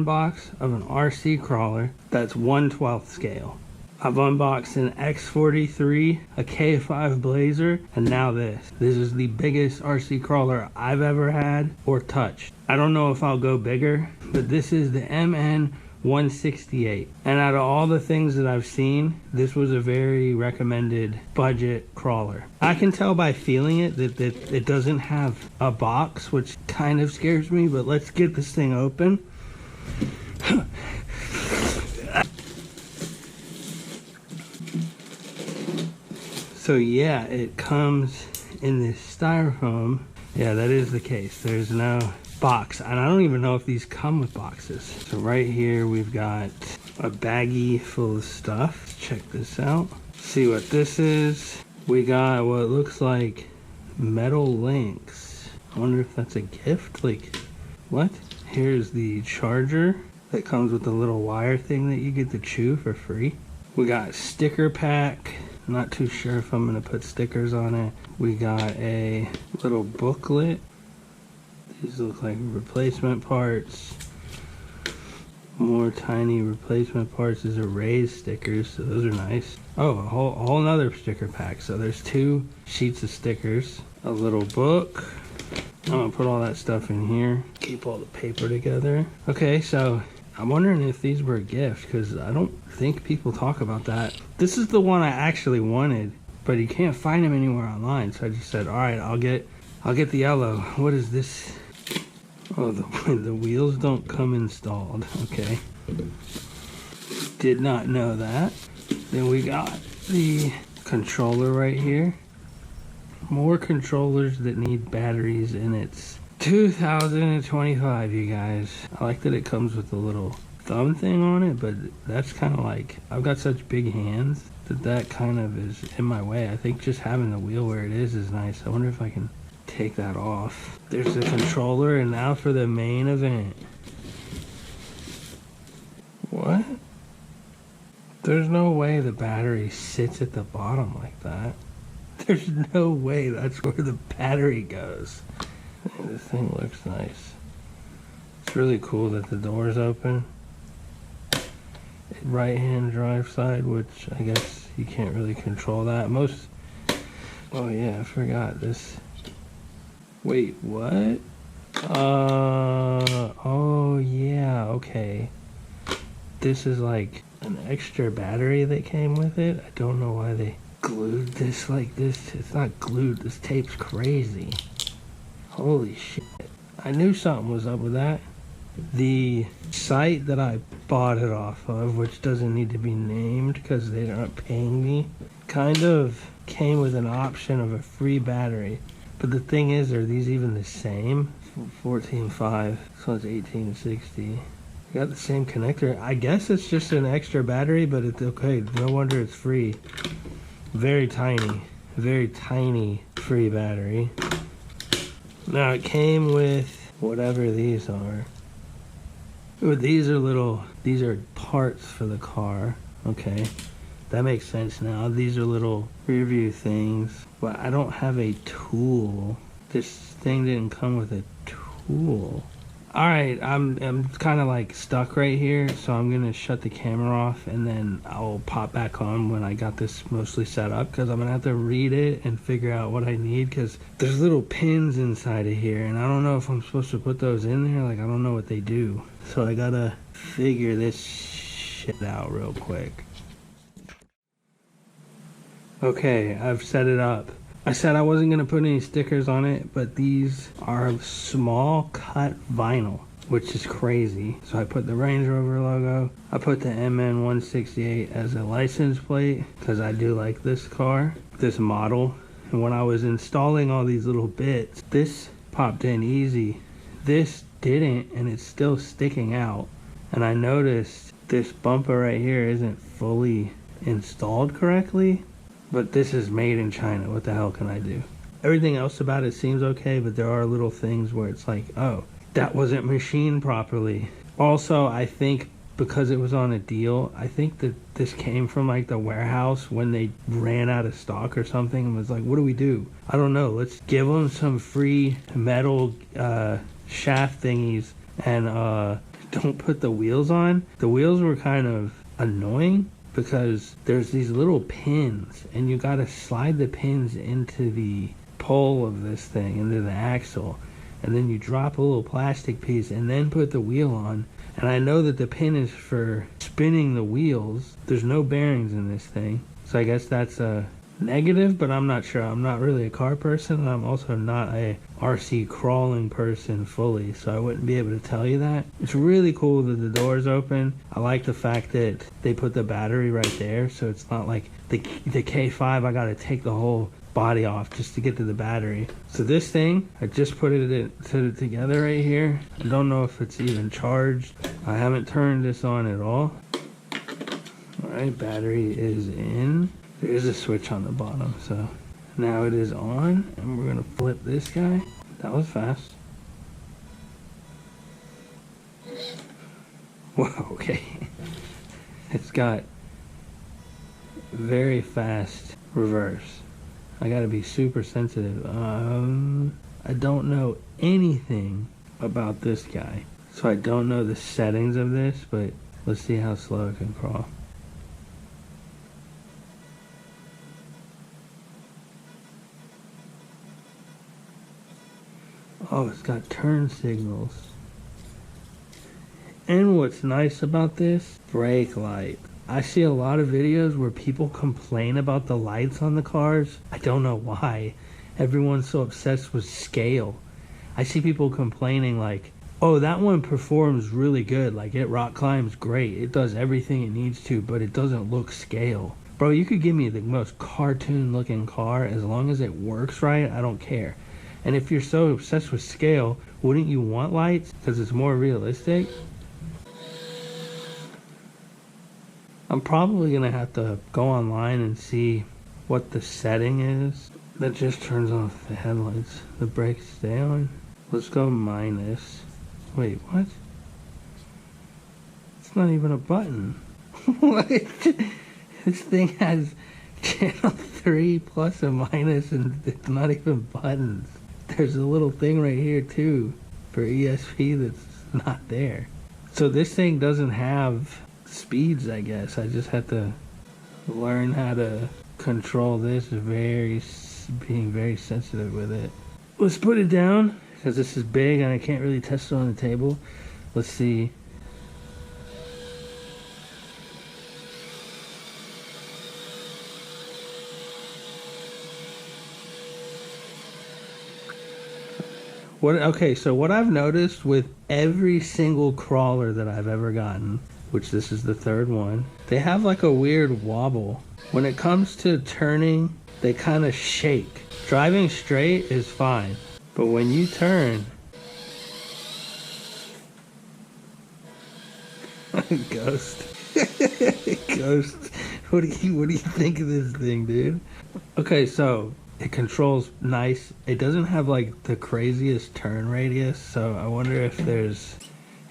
unbox of an RC crawler that's 1/12 scale. I've unboxed an X43, a K5 Blazer, and now this. This is the biggest RC crawler I've ever had or touched. I don't know if I'll go bigger, but this is the MN168. And out of all the things that I've seen, this was a very recommended budget crawler. I can tell by feeling it that it doesn't have a box, which kind of scares me, but let's get this thing open. So yeah, it comes in this styrofoam. Yeah, that is the case. There's no box. And I don't even know if these come with boxes. So right here, we've got a baggie full of stuff. Let's check this out. See what this is. We got what looks like metal links. I wonder if that's a gift. Like, what? Here's the charger that comes with the little wire thing that you get to chew for free. We got sticker pack. Not too sure if I'm gonna put stickers on it. We got a little booklet. These look like replacement parts. More tiny replacement parts. These are raised stickers, so those are nice. Oh, a whole nother sticker pack. So there's 2 sheets of stickers, a little book. I'm gonna put all that stuff in here. Keep all the paper together. Okay, so I'm wondering if these were a gift, because I don't think people talk about that. This is the one I actually wanted, but you can't find them anywhere online. So I just said, all right, I'll get the yellow. What is this? Oh, the wheels don't come installed. Okay. Did not know that. Then we got the controller right here. More controllers that need batteries, and it's 2025, you guys. I like that it comes with a little thumb thing on it, but that's kind of like, I've got such big hands that kind of is in my way. I think just having the wheel where it is nice. I wonder if I can take that off. There's the controller, and now for the main event. What? There's no way the battery sits at the bottom like that. There's no way that's where the battery goes. This thing looks nice. It's really cool that the door's open. Right hand drive side, which I guess you can't really control that. Oh yeah, I forgot this. Wait, what? Oh yeah, okay. This is like an extra battery that came with it. I don't know why they glued this like this. It's not glued, this tape's crazy. Holy shit. I knew something was up with that. The site that I bought it off of, which doesn't need to be named because they aren't paying me, kind of came with an option of a free battery. But the thing is, are these even the same? 14.5, this one's 18.60. Got the same connector. I guess it's just an extra battery, but it's okay. No wonder it's free. Very tiny free battery. Now it came with whatever these are. These are parts for the car. Okay, that makes sense now. These are little rear view things, but I don't have a tool. This thing didn't come with a tool. All right, I'm kind of like stuck right here, so I'm gonna shut the camera off and then I'll pop back on when I got this mostly set up, because I'm gonna have to read it and figure out what I need, because there's little pins inside of here and I don't know if I'm supposed to put those in there. Like, I don't know what they do, so I gotta figure this shit out real quick. Okay, I've set it up. I said I wasn't going to put any stickers on it, but these are small cut vinyl, which is crazy. So I put the Range Rover logo. I put the MN168 as a license plate because I do like this car, this model. And when I was installing all these little bits, this popped in easy. This didn't, and it's still sticking out. And I noticed this bumper right here isn't fully installed correctly. But this is made in China. What the hell can I do? Everything else about it seems okay, but there are little things where it's like, oh, that wasn't machined properly. Also, I think because it was on a deal, I think that this came from like the warehouse when they ran out of stock or something and was like, what do we do? I don't know. Let's give them some free metal shaft thingies and don't put the wheels on. The wheels were kind of annoying because there's these little pins and you got to slide the pins into the pole of this thing, into the axle, and then you drop a little plastic piece and then put the wheel on. And I know that the pin is for spinning the wheels. There's no bearings in this thing, so I guess that's a negative, but I'm not sure. I'm not really a car person, and I'm also not a RC crawling person fully, so I wouldn't be able to tell you that. It's really cool that the door's open. I like the fact that they put the battery right there, so it's not like the K5 I gotta take the whole body off just to get to the battery. So this thing, I just put it together right here. I don't know if it's even charged. I haven't turned this on at all. Alright, battery is in. There's a switch on the bottom, so now it is on, and we're gonna flip this guy. That was fast. Whoa, okay. It's got very fast reverse. I gotta be super sensitive. I don't know anything about this guy, so I don't know the settings of this, but let's see how slow it can crawl. Oh, it's got turn signals. And what's nice about this, brake light. I see a lot of videos where people complain about the lights on the cars. I don't know why. Everyone's so obsessed with scale. I see people complaining like, oh, that one performs really good. Like, it rock climbs great. It does everything it needs to, but it doesn't look scale. Bro, you could give me the most cartoon looking car. As long as it works right, I don't care. And if you're so obsessed with scale, wouldn't you want lights? Because it's more realistic. I'm probably going to have to go online and see what the setting is. That just turns off the headlights. The brakes stay on. Let's go minus. Wait, what? It's not even a button. What? This thing has channel 3 plus and minus, and it's not even buttons. There's a little thing right here too for ESP that's not there. So this thing doesn't have speeds, I guess. I just have to learn how to control this, being very sensitive with it. Let's put it down because this is big and I can't really test it on the table. Let's see. Okay, so what I've noticed with every single crawler that I've ever gotten, which this is the third one, they have like a weird wobble. When it comes to turning, they kind of shake. Driving straight is fine, but when you turn, Ghost. Ghost. What do you think of this thing, dude? Okay, so it controls nice. It doesn't have like the craziest turn radius, so I wonder if there's,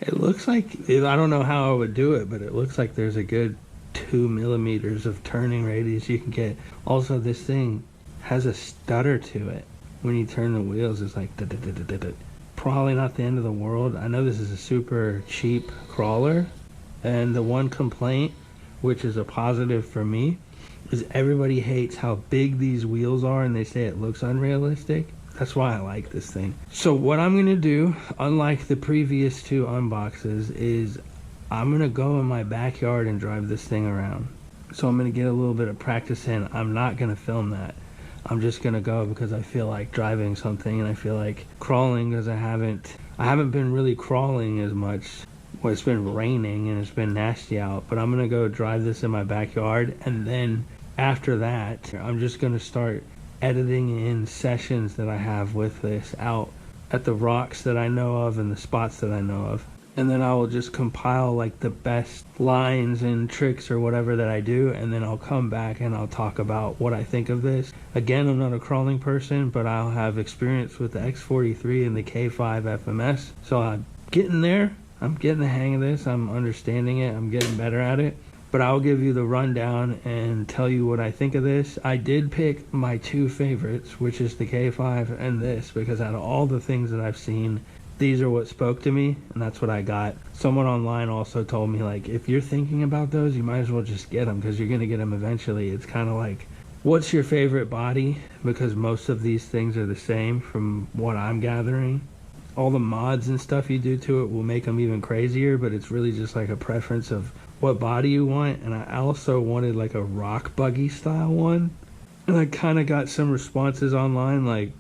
it looks like, I don't know how I would do it, but it looks like there's a good 2 millimeters of turning radius you can get. Also, this thing has a stutter to it. When you turn the wheels, it's like da, da, da, da, da, da. Probably not the end of the world. I know this is a super cheap crawler, and the one complaint, which is a positive for me, is everybody hates how big these wheels are and they say it looks unrealistic. That's why I like this thing. So what I'm gonna do, unlike the previous 2 unboxes, is I'm gonna go in my backyard and drive this thing around. So I'm gonna get a little bit of practice in. I'm not gonna film that. I'm just gonna go because I feel like driving something, and I feel like crawling because I haven't been really crawling as much. Well, it's been raining and it's been nasty out, but I'm gonna go drive this in my backyard, and then after that, I'm just gonna start editing in sessions that I have with this out at the rocks that I know of and the spots that I know of. And then I will just compile like the best lines and tricks or whatever that I do, and then I'll come back and I'll talk about what I think of this. Again, I'm not a crawling person, but I'll have experience with the X43 and the K5 FMS. So I'm getting there. I'm getting the hang of this. I'm understanding it. I'm getting better at it. But I'll give you the rundown and tell you what I think of this. I did pick my 2 favorites, which is the K5 and this, because out of all the things that I've seen, these are what spoke to me, and that's what I got. Someone online also told me, like, if you're thinking about those, you might as well just get them, because you're going to get them eventually. It's kind of like, what's your favorite body? Because most of these things are the same from what I'm gathering. All the mods and stuff you do to it will make them even crazier, but it's really just like a preference of what body you want. And I also wanted like a rock buggy style one, and I kind of got some responses online like,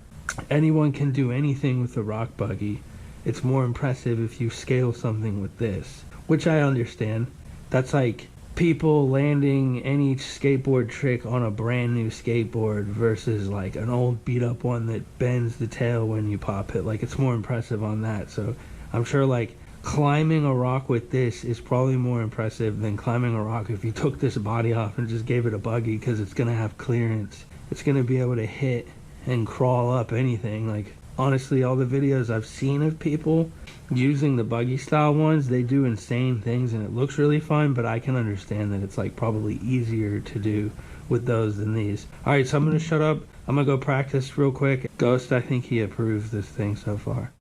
anyone can do anything with the rock buggy. It's more impressive if you scale something with this, which I understand. That's like people landing any skateboard trick on a brand new skateboard versus like an old beat up one that bends the tail when you pop it. Like, it's more impressive on that. So I'm sure like climbing a rock with this is probably more impressive than climbing a rock if you took this body off and just gave it a buggy, because it's going to have clearance. It's going to be able to hit and crawl up anything. Like, honestly, all the videos I've seen of people using the buggy style ones, they do insane things and it looks really fun, but I can understand that it's like probably easier to do with those than these. Alright, so I'm going to shut up. I'm going to go practice real quick. Ghost, I think he approves this thing so far.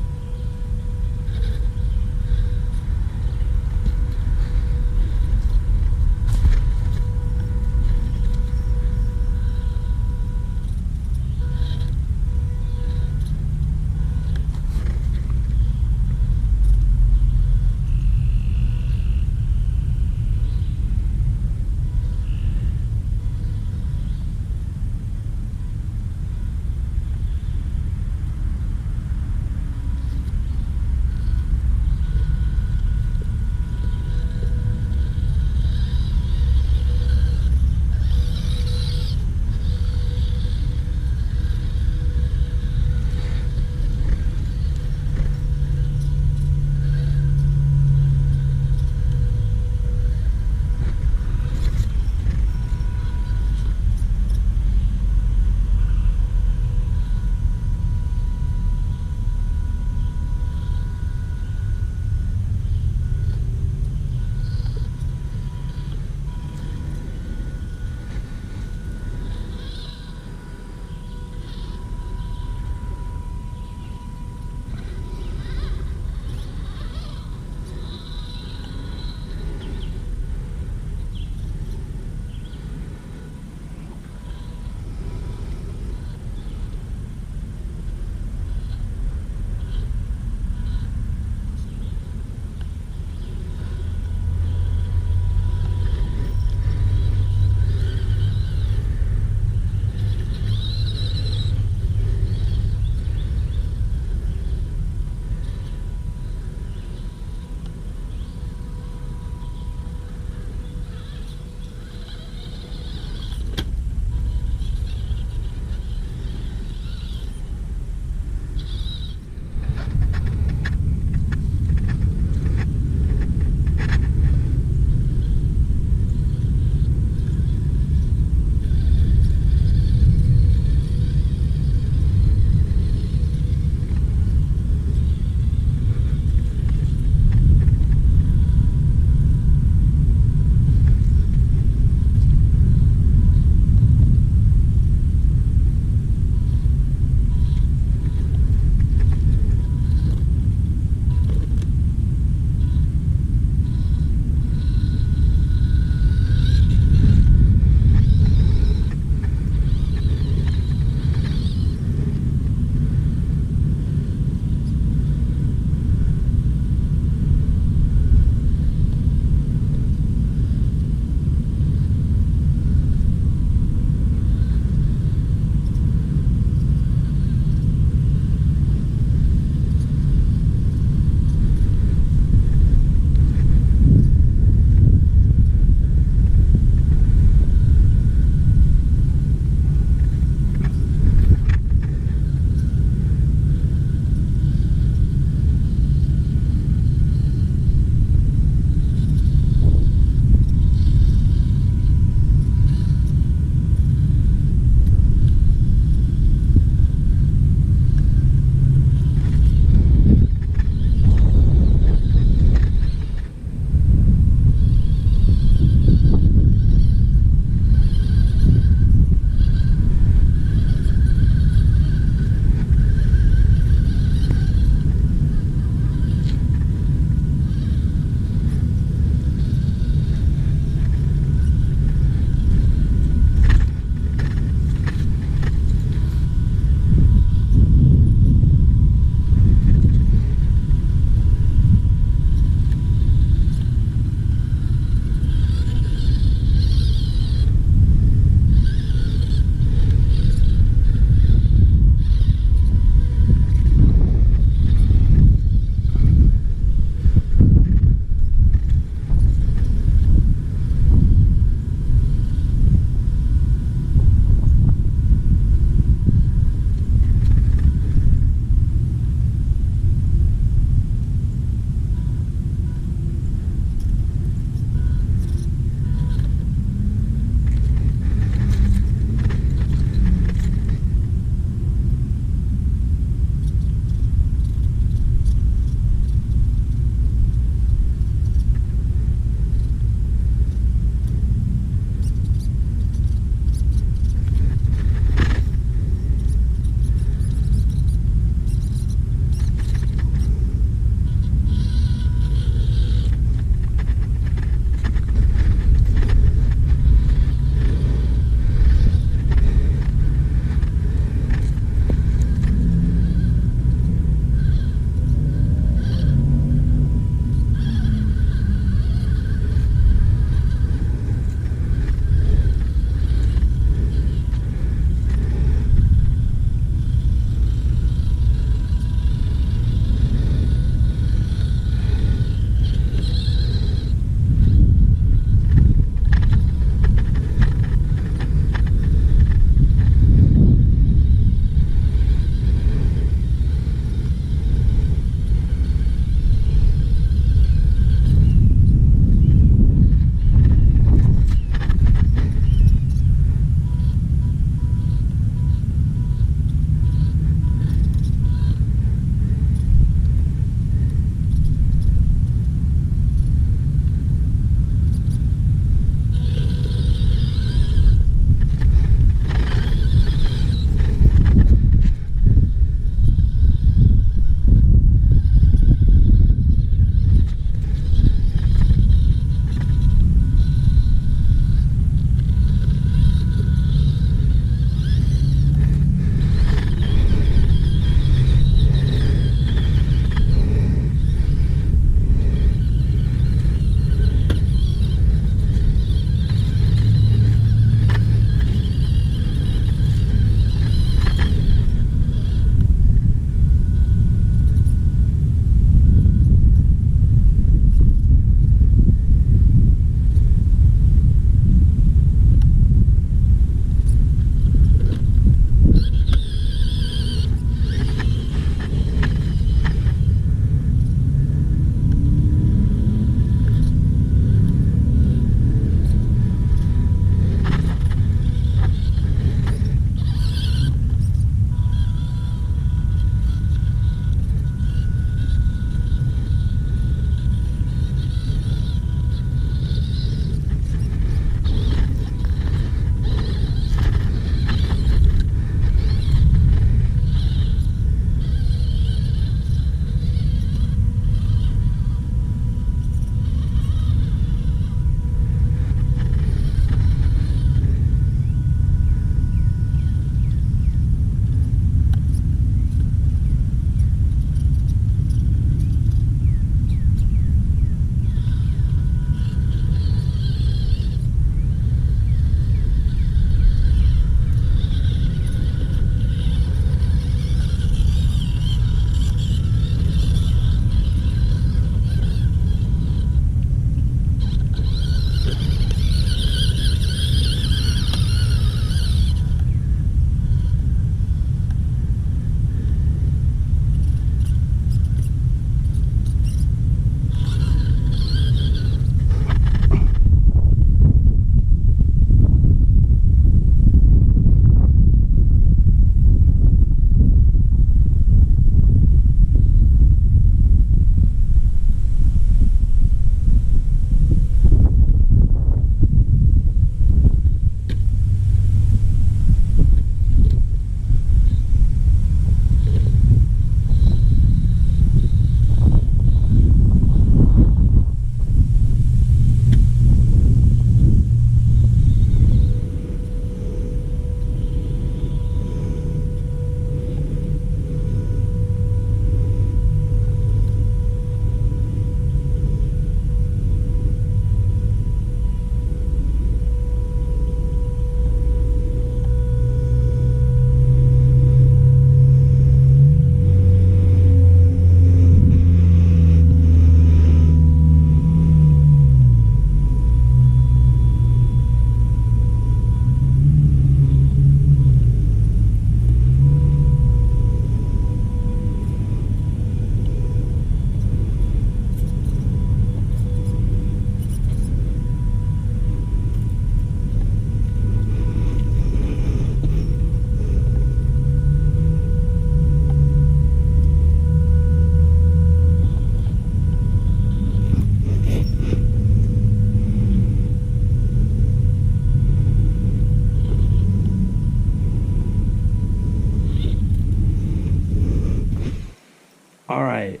All right,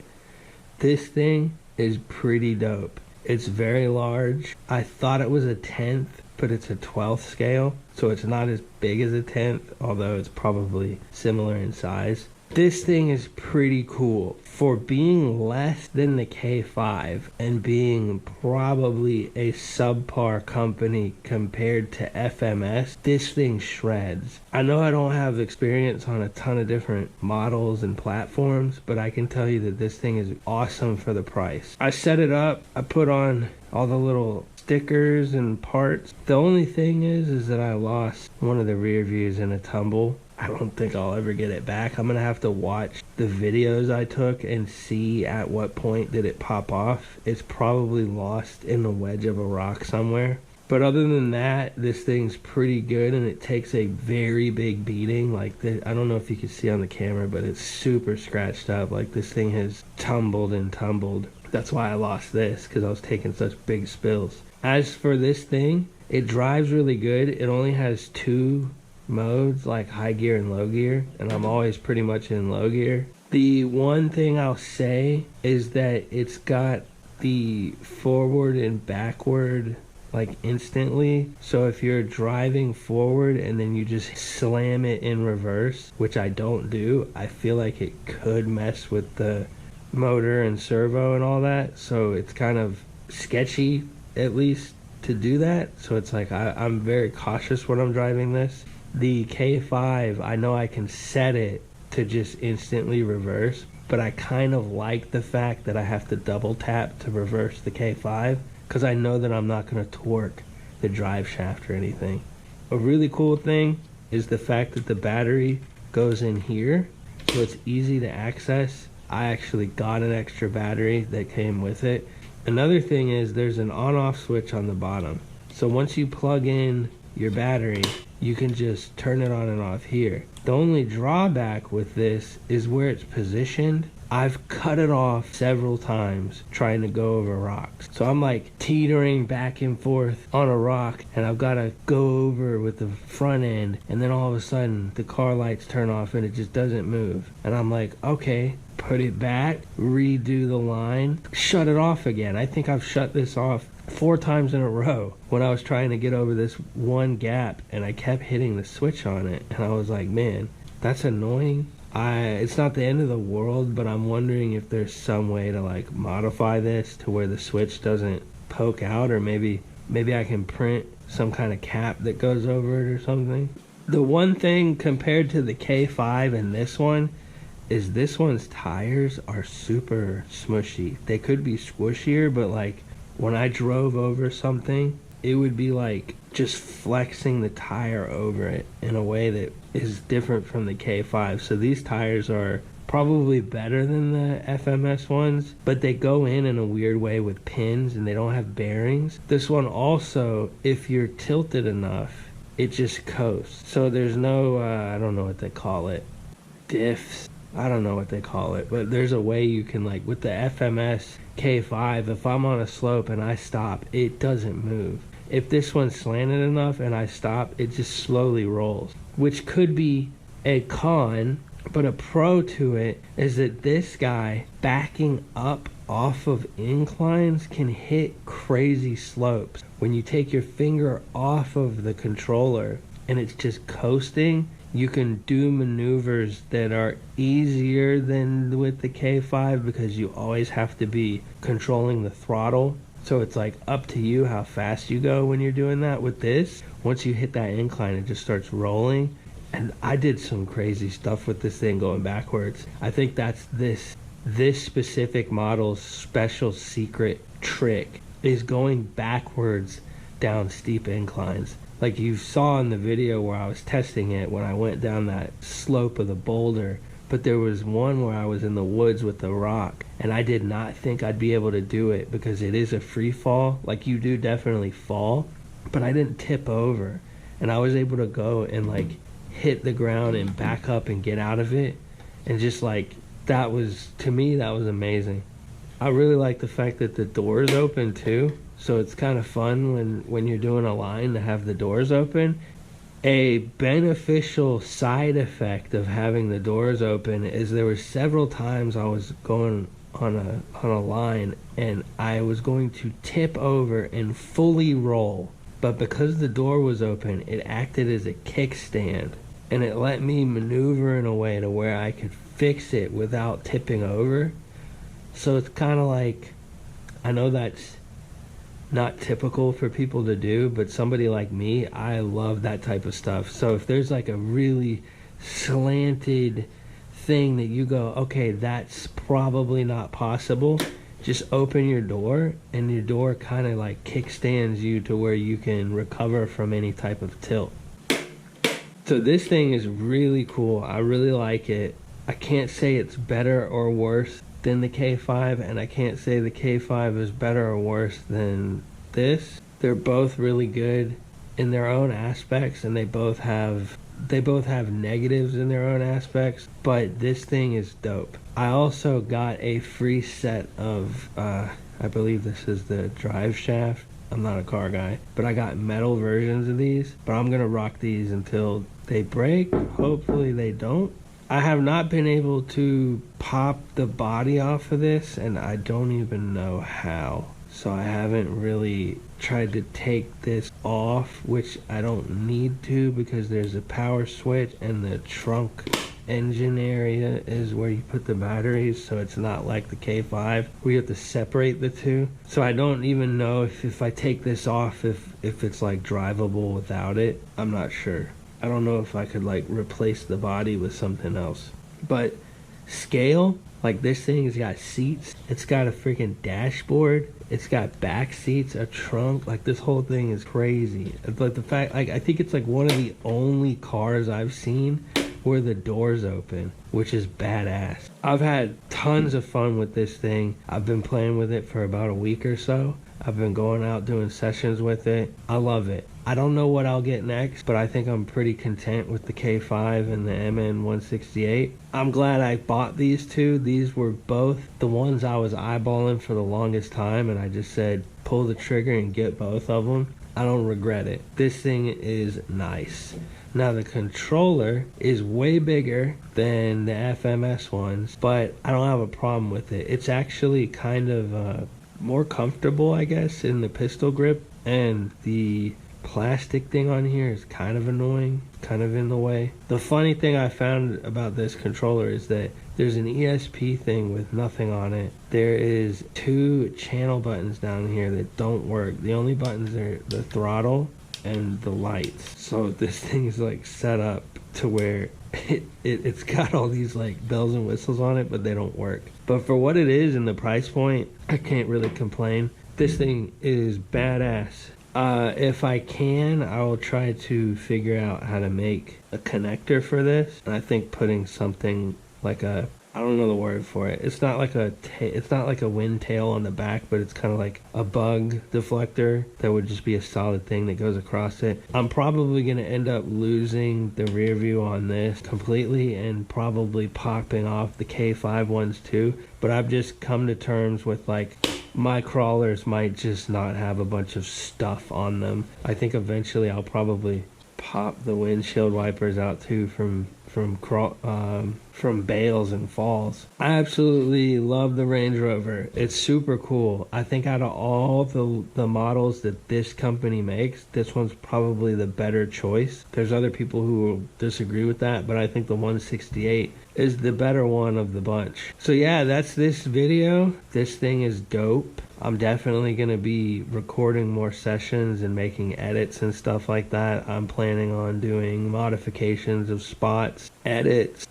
this thing is pretty dope. It's very large. I thought it was a 10th, but it's a 12th scale, so it's not as big as a 10th, although it's probably similar in size. This thing is pretty cool. For being less than the K5 and being probably a subpar company compared to FMS, this thing shreds. I know I don't have experience on a ton of different models and platforms, but I can tell you that this thing is awesome for the price. I set it up, I put on all the little stickers and parts. The only thing is that I lost one of the rear views in a tumble. I don't think I'll ever get it back. I'm gonna have to watch the videos I took and see at what point did it pop off. It's probably lost in the wedge of a rock somewhere. But other than that, this thing's pretty good, and it takes a very big beating. Like, I don't know if you can see on the camera, but it's super scratched up. Like, this thing has tumbled and tumbled. That's why I lost this, because I was taking such big spills. As for this thing, it drives really good. It only has 2 modes, like high gear and low gear, and I'm always pretty much in low gear. The one thing I'll say is that it's got the forward and backward like instantly, so if you're driving forward and then you just slam it in reverse, which I don't do, I feel like it could mess with the motor and servo and all that, so it's kind of sketchy at least to do that. So it's like I'm very cautious when I'm driving this. The K5, I know I can set it to just instantly reverse, but I kind of like the fact that I have to double tap to reverse the K5, because I know that I'm not going to torque the drive shaft or anything. A really cool thing is the fact that the battery goes in here, so it's easy to access. I actually got an extra battery that came with it. Another thing is there's an on-off switch on the bottom. So once you plug in your battery, you can just turn it on and off here. The only drawback with this is where it's positioned. I've cut it off several times trying to go over rocks. So I'm like teetering back and forth on a rock, and I've got to go over with the front end, and then all of a sudden the car lights turn off and it just doesn't move. And I'm like, okay, put it back, redo the line, shut it off again. I think I've shut this off 4 times in a row when I was trying to get over this one gap, and I kept hitting the switch on it, and I was like, man, that's annoying. It's not the end of the world, but I'm wondering if there's some way to like modify this to where the switch doesn't poke out, or maybe I can print some kind of cap that goes over it or something. The one thing compared to the K5 and this one is this one's tires are super smushy. They could be squishier, but like when I drove over something, it would be like just flexing the tire over it in a way that is different from the K5. So these tires are probably better than the FMS ones, but they go in a weird way with pins and they don't have bearings. This one also, if you're tilted enough, it just coasts. So there's no, I don't know what they call it, diffs. I don't know what they call it, but there's a way you can, like with the FMS K5, if I'm on a slope and I stop, it doesn't move. If this one's slanted enough and I stop, it just slowly rolls, which could be a con, but a pro to it is that this guy backing up off of inclines can hit crazy slopes. When you take your finger off of the controller and it's just coasting, you can do maneuvers that are easier than with the K5 because you always have to be controlling the throttle. So it's like up to you how fast you go when you're doing that. With this, once you hit that incline, it just starts rolling. And I did some crazy stuff with this thing going backwards. I think that's this specific model's special secret trick, is going backwards down steep inclines. Like you saw in the video where I was testing it when I went down that slope of the boulder, but there was one where I was in the woods with the rock, and I did not think I'd be able to do it because it is a free fall. Like you do definitely fall, but I didn't tip over, and I was able to go and like hit the ground and back up and get out of it, and just like that was, to me, that was amazing. I really like the fact that the doors open too. So it's kind of fun when you're doing a line to have the doors open. A beneficial side effect of having the doors open is there were several times I was going on a line and I was going to tip over and fully roll, but because the door was open, it acted as a kickstand and it let me maneuver in a way to where I could fix it without tipping over. So it's kind of like, I know that's not typical for people to do, but somebody like me, I love that type of stuff. So if there's like a really slanted thing that you go, okay, that's probably not possible, just open your door and your door kind of like kickstands you to where you can recover from any type of tilt. So this thing is really cool. I really like it. I can't say it's better or worse than the K5, and I can't say the K5 is better or worse than this. They're both really good in their own aspects, and they both have negatives in their own aspects, but this thing is dope. I also got a free set of I believe this is the drive shaft. I'm not a car guy, but I got metal versions of these, but I'm gonna rock these until they break. Hopefully they don't. I have not been able to pop the body off of this, and I don't even know how. So I haven't really tried to take this off, which I don't need to because there's a power switch and the trunk engine area is where you put the batteries, so it's not like the K5 where you have to separate the two. So I don't even know if I take this off, if it's like drivable without it. I'm not sure. I don't know if I could like replace the body with something else. But scale, like this thing has got seats, it's got a freaking dashboard, it's got back seats, a trunk, like this whole thing is crazy. But the fact, like I think it's like one of the only cars I've seen where the doors open, which is badass. I've had tons of fun with this thing. I've been playing with it for about a week or so. I've been going out doing sessions with it. I love it. I don't know what I'll get next, but I think I'm pretty content with the K5 and the MN168. I'm glad I bought these two. These were both the ones I was eyeballing for the longest time, and I just said pull the trigger and get both of them. I don't regret it. This thing is nice. Now the controller is way bigger than the FMS ones, but I don't have a problem with it. It's actually kind of more comfortable, I guess, in the pistol grip, and the plastic thing on here is kind of annoying, kind of in the way. The funny thing I found about this controller is that there's an ESP thing with nothing on it. There is 2 channel buttons down here that don't work. The only buttons are the throttle and the lights. So this thing is like set up to where it's got all these like bells and whistles on it, but they don't work. But for what it is and the price point, I can't really complain. This thing is badass. If I can, I will try to figure out how to make a connector for this. And I think putting something like a, I don't know the word for it. It's not like a wind tail on the back, but it's kind of like a bug deflector that would just be a solid thing that goes across it. I'm probably going to end up losing the rear view on this completely and probably popping off the K5 ones too. But I've just come to terms with like, my crawlers might just not have a bunch of stuff on them. I think eventually I'll probably pop the windshield wipers out too from bales and falls. I absolutely love the Range Rover. It's super cool. I think out of all the models that this company makes, this one's probably the better choice. There's other people who will disagree with that, but I think the 168 is the better one of the bunch. So yeah, that's this video. This thing is dope. I'm definitely going to be recording more sessions and making edits and stuff like that. I'm planning on doing modifications of spots, edits,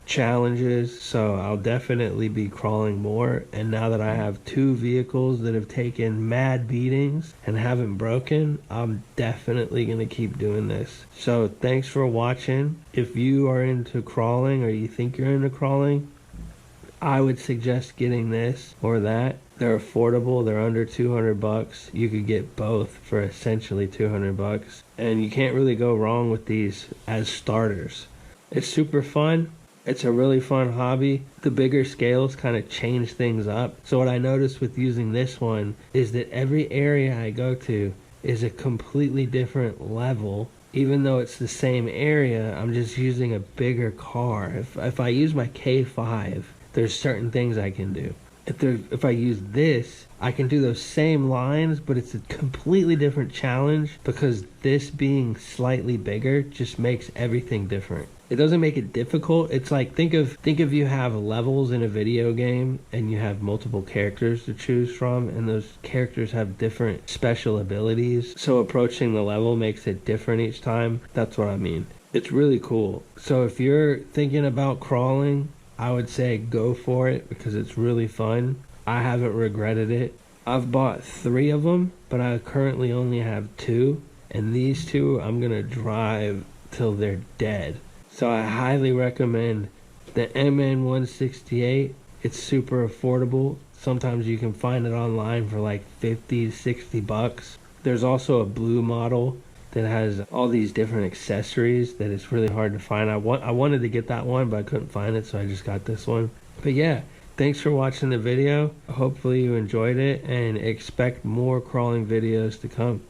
challenges, so I'll definitely be crawling more. And now that I have 2 vehicles that have taken mad beatings and haven't broken, I'm definitely going to keep doing this. So thanks for watching. If you are into crawling or you think you're into crawling, I would suggest getting this or that. They're affordable. They're under 200 bucks. You could get both for essentially 200 bucks. And you can't really go wrong with these as starters. It's super fun. It's a really fun hobby. The bigger scales kind of change things up. So what I noticed with using this one is that every area I go to is a completely different level even though it's the same area, I'm just using a bigger car. If I use my K5, there's certain things I can do. If I use this, I can do those same lines, but it's a completely different challenge because this being slightly bigger just makes everything different. It doesn't make it difficult. It's like, think of you have levels in a video game and you have multiple characters to choose from, and those characters have different special abilities. So approaching the level makes it different each time. That's what I mean. It's really cool. So if you're thinking about crawling, I would say go for it because it's really fun. I haven't regretted it. I've bought 3 of them, but I currently only have 2. And these 2 I'm going to drive till they're dead. So I highly recommend the MN168. It's super affordable. Sometimes you can find it online for like 50, 60 bucks. There's also a blue model that has all these different accessories that it's really hard to find. I wanted to get that one, but I couldn't find it, so I just got this one. But yeah, thanks for watching the video. Hopefully you enjoyed it and expect more crawling videos to come.